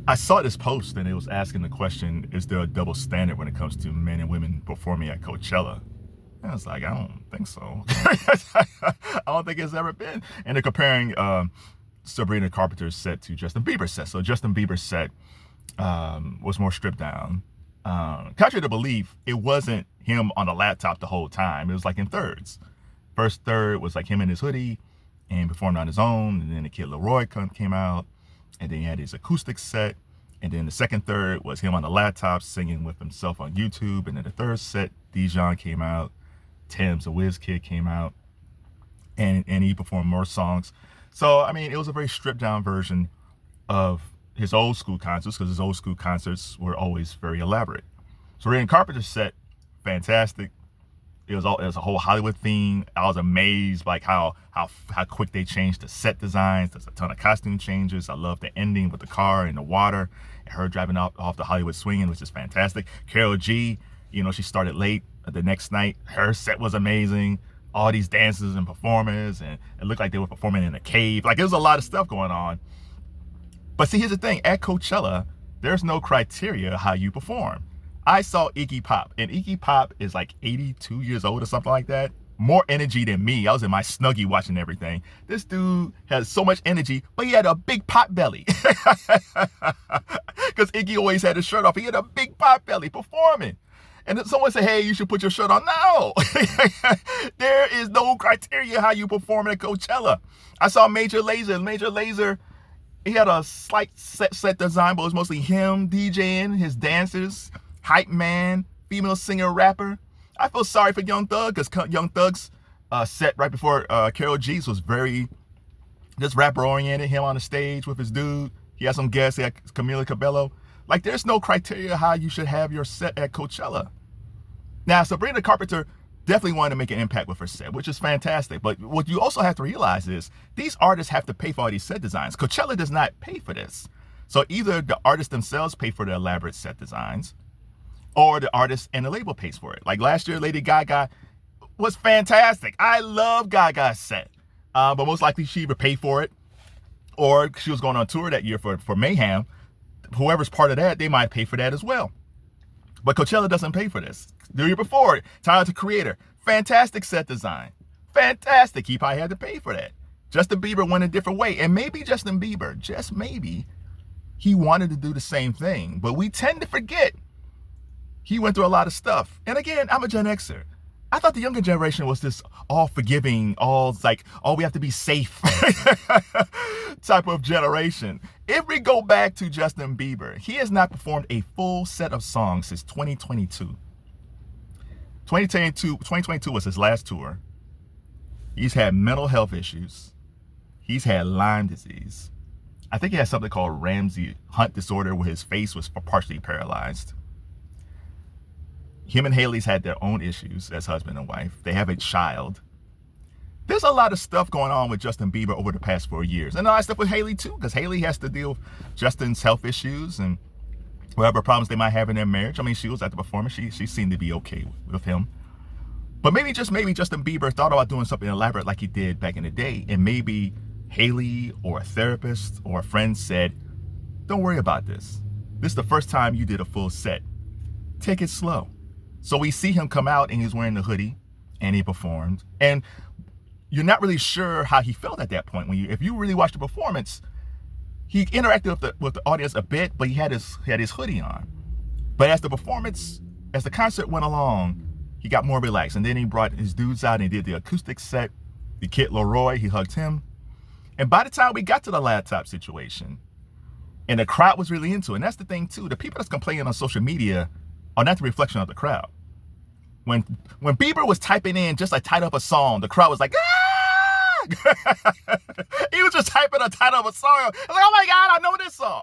I saw this post and it was asking the question, is there a double standard when it comes to men and women performing at Coachella? And I was like, I don't think so. I don't think it's ever been. And they're comparing Sabrina Carpenter's set to Justin Bieber's set. So Justin Bieber's set was more stripped down. Contrary to belief, it wasn't him on a laptop the whole time. It was like in thirds. First third was like him in his hoodie and performed on his own. And then the kid Leroy came out. And then he had his acoustic set. And then the second third was him on the laptop singing with himself on YouTube. And then the third set, Dijon came out. Tim's a Whiz Kid came out. And he performed more songs. So, I mean, it was a very stripped down version of his old school concerts, because his old school concerts were always very elaborate. So Sabrina Carpenter's set, fantastic. It was a whole Hollywood theme. I was amazed like how quick they changed the set designs. There's a ton of costume changes. I love the ending with the car in the water and her driving off the Hollywood swinging, which is fantastic. Karol G, she started late the next night. Her set was amazing. All these dancers and performers, and it looked like they were performing in a cave. Like, there was a lot of stuff going on. But see, here's the thing. At Coachella, there's no criteria how you perform. I saw Iggy Pop, and Iggy Pop is like 82 years old or something like that. More energy than me. I was in my Snuggie watching everything. This dude has so much energy, but he had a big pot belly. Because Iggy always had his shirt off. He had a big pot belly performing. And then someone said, hey, you should put your shirt on. No, there is no criteria how you perform at Coachella. I saw Major Lazer, he had a slight set design, but it was mostly him DJing, his dancers, hype man, female singer, rapper. I feel sorry for Young Thug, because Young Thug's set right before Karol G's was very just rapper oriented. Him on the stage with his dude. He had some guests. He had Camila Cabello. Like, there's no criteria how you should have your set at Coachella. Now, Sabrina Carpenter definitely wanted to make an impact with her set, which is fantastic. But what you also have to realize is these artists have to pay for all these set designs. Coachella does not pay for this. So either the artists themselves pay for the elaborate set designs, or the artist and the label pays for it. Like last year, Lady Gaga was fantastic. I love Gaga's set. But most likely she either paid for it, or she was going on tour that year for Mayhem. Whoever's part of that, they might pay for that as well. But Coachella doesn't pay for this. The year before, Tyler, the Creator, fantastic set design. Fantastic. He probably had to pay for that. Justin Bieber went a different way. And maybe Justin Bieber, just maybe, he wanted to do the same thing. But we tend to forget he went through a lot of stuff. And again, I'm a Gen Xer. I thought the younger generation was this all forgiving, all we have to be safe type of generation. If we go back to Justin Bieber, he has not performed a full set of songs since 2022. 2022 was his last tour. He's had mental health issues. He's had Lyme disease. I think he has something called Ramsay Hunt disorder, where his face was partially paralyzed. Him and Haley's had their own issues as husband and wife. They have a child. There's a lot of stuff going on with Justin Bieber over the past 4 years. And a lot of stuff with Haley too, because Haley has to deal with Justin's health issues and whatever problems they might have in their marriage. I mean, she was at the performance. She seemed to be okay with him. But maybe Justin Bieber thought about doing something elaborate like he did back in the day. And maybe Haley or a therapist or a friend said, don't worry about this. This is the first time you did a full set. Take it slow. So we see him come out and he's wearing the hoodie and he performed. And you're not really sure how he felt at that point. If you really watch the performance, he interacted with the audience a bit, but he had his hoodie on. But as the concert went along, he got more relaxed. And then he brought his dudes out and he did the acoustic set. The kid Leroy, he hugged him. And by the time we got to the laptop situation, and the crowd was really into it, and that's the thing too, the people that's complaining on social media are not the reflection of the crowd. When Bieber was typing in just a title of a song, the crowd was like, ah! He was just typing a title of a song. I was like, oh my God, I know this song.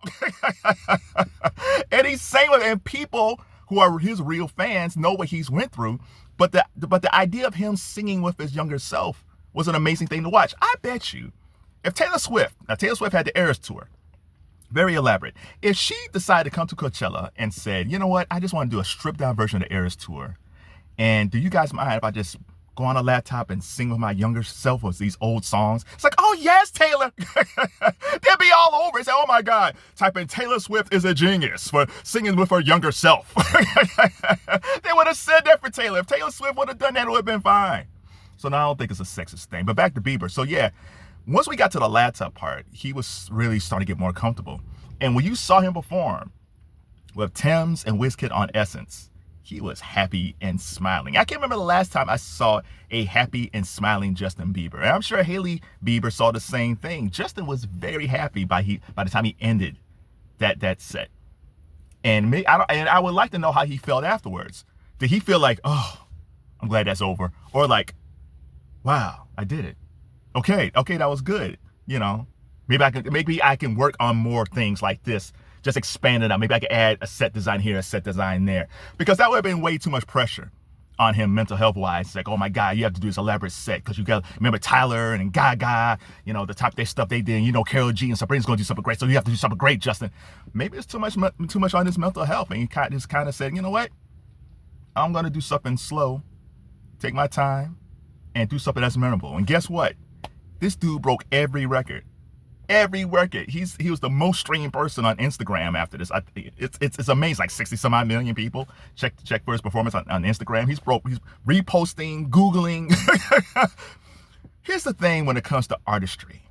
And he's saying it, and people who are his real fans know what he's went through. But the idea of him singing with his younger self was an amazing thing to watch. I bet you, if Taylor Swift had the Eras Tour, very elaborate. If she decided to come to Coachella and said, you know what, I just want to do a stripped down version of the Eras Tour. And do you guys mind if I just go on a laptop and sing with my younger self with these old songs. It's like, oh yes, Taylor. They'll be all over. It's like, oh my God, type in Taylor Swift is a genius for singing with her younger self. They would have said that for Taylor. If Taylor Swift would have done that, it would have been fine. So now I don't think it's a sexist thing. But back to Bieber. So yeah, once we got to the laptop part, he was really starting to get more comfortable. And when you saw him perform with Tems and Wizkid on Essence, he was happy and smiling. I can't remember the last time I saw a happy and smiling Justin Bieber. And I'm sure Hailey Bieber saw the same thing. Justin was very happy by the time he ended that set. And I would like to know how he felt afterwards. Did he feel like, oh, I'm glad that's over? Or like, wow, I did it. Okay, that was good. You know, maybe I can work on more things like this. Just expand it out. Maybe I could add a set design here, a set design there. Because that would have been way too much pressure on him mental health wise. It's like, oh my God, you have to do this elaborate set. Because you got to remember Tyler and Gaga, you know, the top their stuff they did. You know, Karol G and Sabrina's going to do something great. So you have to do something great, Justin. Maybe it's too much on his mental health. And he just kind of said, you know what? I'm going to do something slow, take my time, and do something that's memorable. And guess what? This dude broke every record. Every record. He was the most streamed person on Instagram after this. It's amazing. Like 60 some odd million people check for his performance on Instagram. He's reposting, Googling. Here's the thing when it comes to artistry.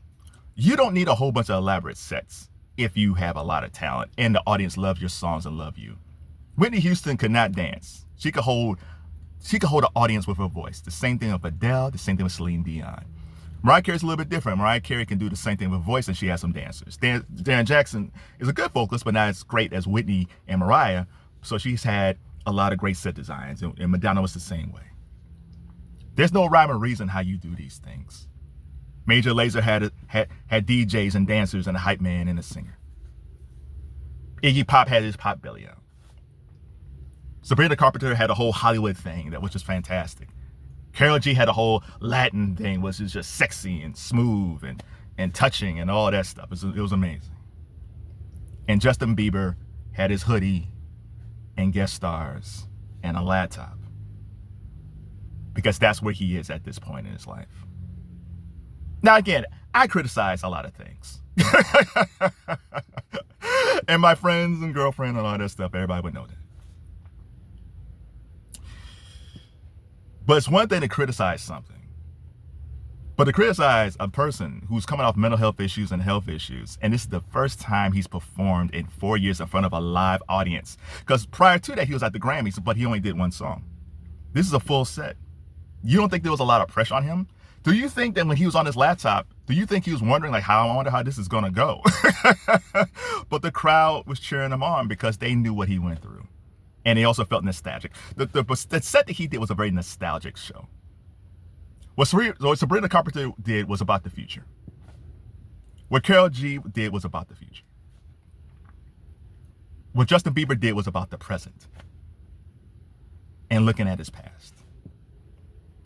You don't need a whole bunch of elaborate sets if you have a lot of talent and the audience loves your songs and love you. Whitney Houston could not dance. She could hold the audience with her voice. The same thing with Adele, the same thing with Celine Dion. Mariah Carey's a little bit different. Mariah Carey can do the same thing with voice, and she has some dancers. Janet Jackson is a good vocalist, but not as great as Whitney and Mariah. So she's had a lot of great set designs, and Madonna was the same way. There's no rhyme or reason how you do these things. Major Lazer had DJs and dancers and a hype man and a singer. Iggy Pop had his pop belly out. Sabrina Carpenter had a whole Hollywood thing that was just fantastic. Karol G had a whole Latin thing, which is just sexy and smooth and touching and all that stuff. It was amazing. And Justin Bieber had his hoodie and guest stars and a laptop. Because that's where he is at this point in his life. Now again, I criticize a lot of things. And my friends and girlfriend and all that stuff, everybody would know that. But it's one thing to criticize something. But to criticize a person who's coming off mental health issues and health issues, and this is the first time he's performed in 4 years in front of a live audience. Because prior to that, he was at the Grammys, but he only did one song. This is a full set. You don't think there was a lot of pressure on him? Do you think that when he was on his laptop, do you think he was wondering, like, I wonder how this is going to go? But the crowd was cheering him on because they knew what he went through. And they also felt nostalgic. The set that he did was a very nostalgic show. What Sabrina Carpenter did was about the future. What Karol G did was about the future. What Justin Bieber did was about the present. And looking at his past.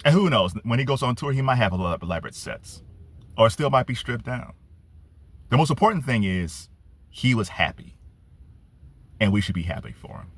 And who knows, when he goes on tour, he might have a lot of elaborate sets. Or it still might be stripped down. The most important thing is he was happy. And we should be happy for him.